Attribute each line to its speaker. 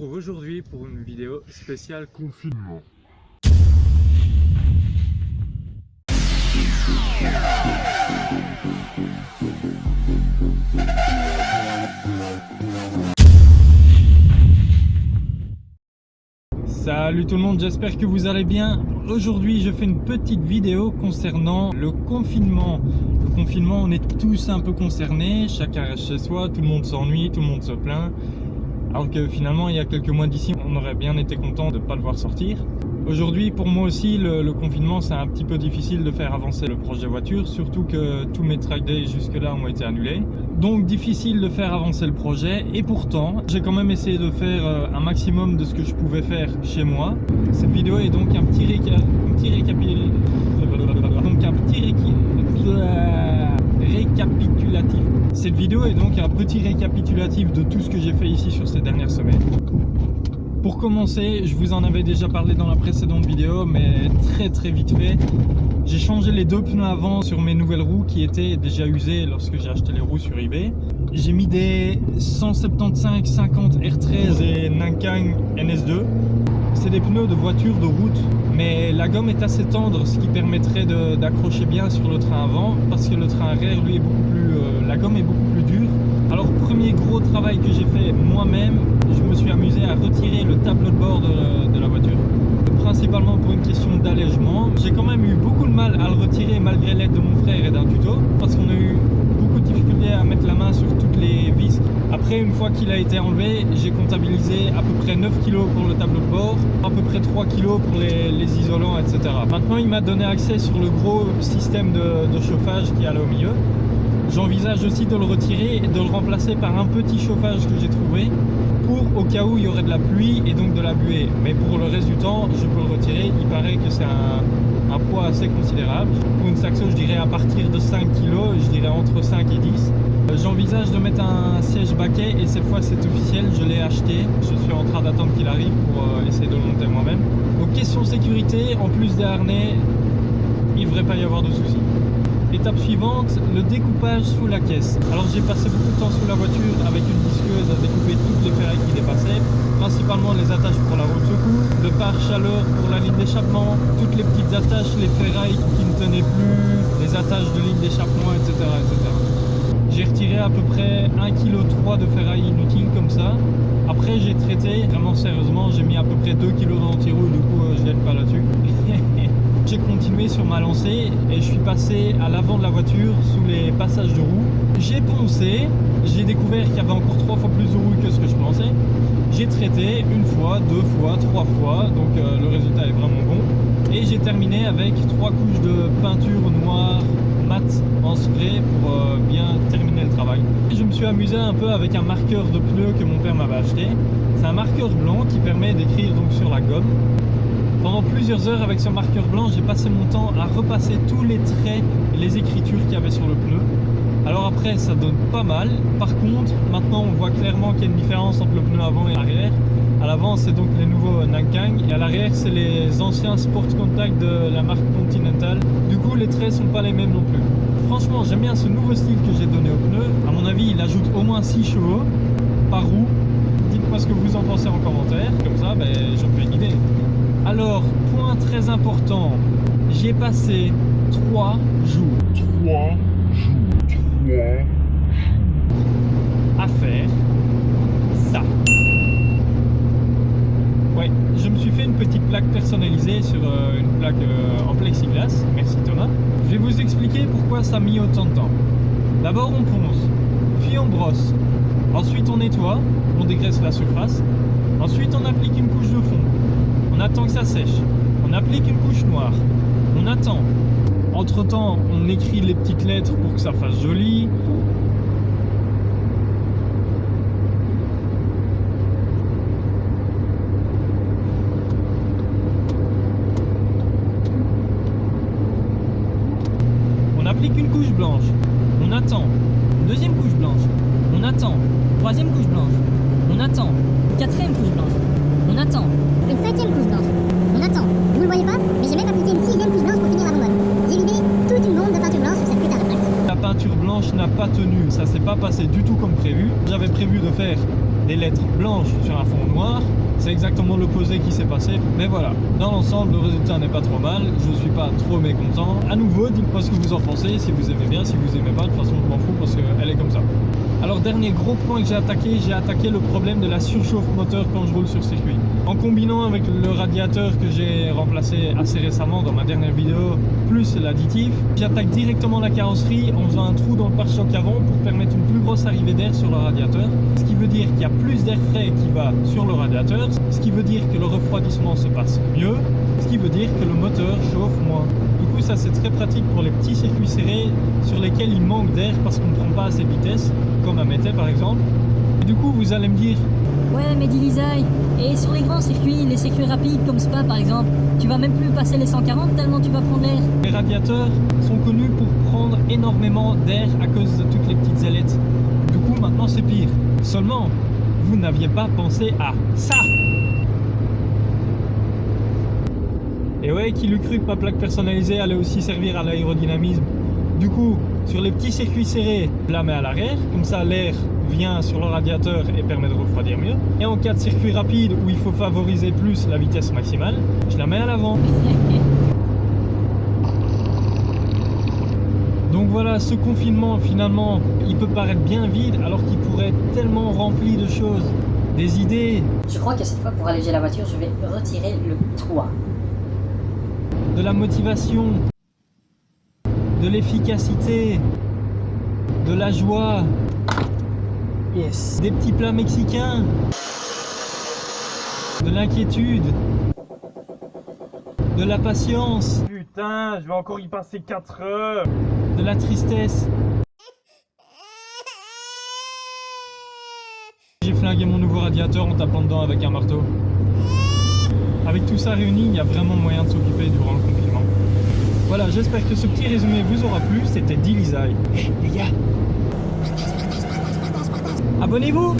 Speaker 1: retrouve aujourd'hui pour une vidéo spéciale confinement. Salut tout le monde, j'espère que vous allez bien. Aujourd'hui je fais une petite vidéo concernant le confinement. Le confinement, on est tous un peu concernés, chacun reste chez soi, tout le monde s'ennuie, tout le monde se plaint. Alors que finalement il y a quelques mois d'ici, on aurait bien été content de ne pas le voir sortir. Aujourd'hui pour moi aussi le confinement, c'est un petit peu difficile de faire avancer le projet voiture, surtout que tous mes track days jusque là ont été annulés. Donc difficile de faire avancer le projet, et pourtant j'ai quand même essayé de faire un maximum de ce que je pouvais faire chez moi. Cette vidéo est donc un petit récapitulatif. Cette vidéo est donc un petit récapitulatif de tout ce que j'ai fait ici sur ces dernières semaines. Pour commencer, je vous en avais déjà parlé dans la précédente vidéo, mais très vite fait. J'ai changé les deux pneus avant sur mes nouvelles roues qui étaient déjà usées lorsque j'ai acheté les roues sur eBay. J'ai mis des 175-50 R13 et Nankang NS2. C'est des pneus de voiture de route, mais la gomme est assez tendre, ce qui permettrait d'accrocher bien sur le train avant, parce que le train arrière, lui, est beaucoup plus, la gomme est beaucoup plus dure. Alors, premier gros travail que j'ai fait moi-même, je me suis amusé à retirer le tableau de bord de la voiture. Principalement pour une question d'allègement. J'ai quand même eu beaucoup de mal à le retirer malgré l'aide de mon frère et d'un tuto, parce qu'on a eu beaucoup de difficultés à mettre la main sur toutes les vis. Après, une fois qu'il a été enlevé, j'ai comptabilisé à peu près 9 kg pour le tableau de bord, à peu près 3 kg pour les isolants, etc. Maintenant, il m'a donné accès sur le gros système de chauffage qui est allé au milieu. J'envisage aussi de le retirer et de le remplacer par un petit chauffage que j'ai trouvé pour au cas où il y aurait de la pluie et donc de la buée. Mais pour le reste du temps, je peux le retirer. Il paraît que c'est un poids assez considérable. Pour une Saxo, je dirais à partir de 5 kg, je dirais entre 5 et 10. J'envisage de mettre un siège baquet et cette fois c'est officiel, je l'ai acheté. Je suis en train d'attendre qu'il arrive pour essayer de le monter moi-même. Donc question sécurité, en plus des harnais, il ne devrait pas y avoir de soucis. Étape suivante, le découpage sous la caisse. Alors j'ai passé beaucoup de temps sous la voiture avec une disqueuse à découper toutes les ferrailles qui dépassaient, principalement les attaches pour la roue de secours, le pare-chaleur pour la ligne d'échappement, toutes les petites attaches, les ferrailles qui ne tenaient plus, les attaches de ligne d'échappement, etc., etc. J'ai retiré à peu près 1,3 kg de ferrailles inutiles comme ça. Après j'ai traité, vraiment sérieusement, j'ai mis à peu près 2 kg d'anti-roue, du coup je n'aide pas là-dessus. J'ai continué sur ma lancée et je suis passé à l'avant de la voiture sous les passages de roues. J'ai poncé, j'ai découvert qu'il y avait encore 3 fois plus de roues que ce que je pensais. J'ai traité une fois, 2 fois, 3 fois, donc le résultat est vraiment bon. Et j'ai terminé avec 3 couches de peinture noire mat en spray pour bien terminer le travail. Je me suis amusé un peu avec un marqueur de pneus que mon père m'avait acheté. C'est un marqueur blanc qui permet d'écrire donc sur la gomme. Pendant plusieurs heures avec ce marqueur blanc, j'ai passé mon temps à repasser tous les traits et les écritures qu'il y avait sur le pneu. Alors après, ça donne pas mal. Par contre, maintenant on voit clairement qu'il y a une différence entre le pneu avant et l'arrière. À l'avant, c'est donc les nouveaux Nankang et à l'arrière, c'est les anciens Sport Contact de la marque Continental. Du coup, les traits sont pas les mêmes non plus. Franchement, j'aime bien ce nouveau style que j'ai donné au pneu. À mon avis, il ajoute au moins 6 chevaux par roue. Dites-moi ce que vous en pensez en commentaire. Comme ça, j'en fais une idée. Alors, point très important, j'ai passé 3 jours à faire ça. Ouais, je me suis fait une petite plaque personnalisée sur une plaque en plexiglas. Merci Thomas. Je vais vous expliquer pourquoi ça a mis autant de temps. D'abord on ponce, puis on brosse. Ensuite on nettoie, on dégraisse la surface. Ensuite on applique une couche de fond. On attend que ça sèche, on applique une couche noire, on attend. Entre temps, on écrit les petites lettres pour que ça fasse joli. On applique une couche blanche, on attend. Une deuxième couche blanche, on attend.
Speaker 2: Troisième couche blanche, on attend. Quatrième couche blanche, on attend.
Speaker 3: Une cinquième couche blanche, on attend. Vous ne le voyez pas, mais j'ai même appliqué une sixième couche blanche pour finir la bonbonne. J'ai vidé toute une bombe de peinture blanche sur cette putain de plaque.
Speaker 1: La peinture blanche n'a pas tenu, ça s'est pas passé du tout comme prévu. J'avais prévu de faire des lettres blanches sur un fond noir. C'est exactement l'opposé qui s'est passé. Mais voilà, dans l'ensemble, le résultat n'est pas trop mal. Je ne suis pas trop mécontent. À nouveau, dites-moi ce que vous en pensez. Si vous aimez bien, si vous aimez pas, de toute façon, je m'en fous parce qu'elle est comme ça. Alors, dernier gros point que j'ai attaqué le problème de la surchauffe moteur quand je roule sur circuit. En combinant avec le radiateur que j'ai remplacé assez récemment dans ma dernière vidéo, plus l'additif, j'attaque directement la carrosserie en faisant un trou dans le pare-choc avant pour permettre une plus grosse arrivée d'air sur le radiateur. Ce qui veut dire qu'il y a plus d'air frais qui va sur le radiateur, ce qui veut dire que le refroidissement se passe mieux, ce qui veut dire que le moteur chauffe moins. Du coup, ça c'est très pratique pour les petits circuits serrés sur lesquels il manque d'air parce qu'on ne prend pas assez de vitesse, comme à Mété par exemple. Et du coup, vous allez me dire...
Speaker 2: Ouais, mais dis Lisaï, et sur les grands circuits, les circuits rapides comme Spa par exemple, tu vas même plus passer les 140 tellement tu vas prendre l'air.
Speaker 1: Les radiateurs sont connus pour prendre énormément d'air à cause de toutes les petites ailettes. Du coup, maintenant c'est pire. Seulement, vous n'aviez pas pensé à ça. Et ouais, qui l'eût cru que ma plaque personnalisée allait aussi servir à l'aérodynamisme. Du coup, sur les petits circuits serrés, je la mets à l'arrière, comme ça l'air vient sur le radiateur et permet de refroidir mieux. Et en cas de circuit rapide où il faut favoriser plus la vitesse maximale, je la mets à l'avant. Donc voilà, ce confinement finalement, il peut paraître bien vide alors qu'il pourrait être tellement rempli de choses, des idées.
Speaker 2: Je crois que cette fois pour alléger la voiture, je vais retirer le toit.
Speaker 1: De la motivation, de l'efficacité, de la joie,
Speaker 2: Yes.
Speaker 1: des petits plats mexicains, de l'inquiétude, de la patience. Putain, je vais encore y passer 4 heures. De la tristesse. J'ai flingué mon nouveau radiateur en tapant dedans avec un marteau. Avec tout ça réuni, il y a vraiment moyen de s'occuper durant le confinement. Voilà, j'espère que ce petit résumé vous aura plu. C'était Lisaï. Hey, les gars, abonnez-vous!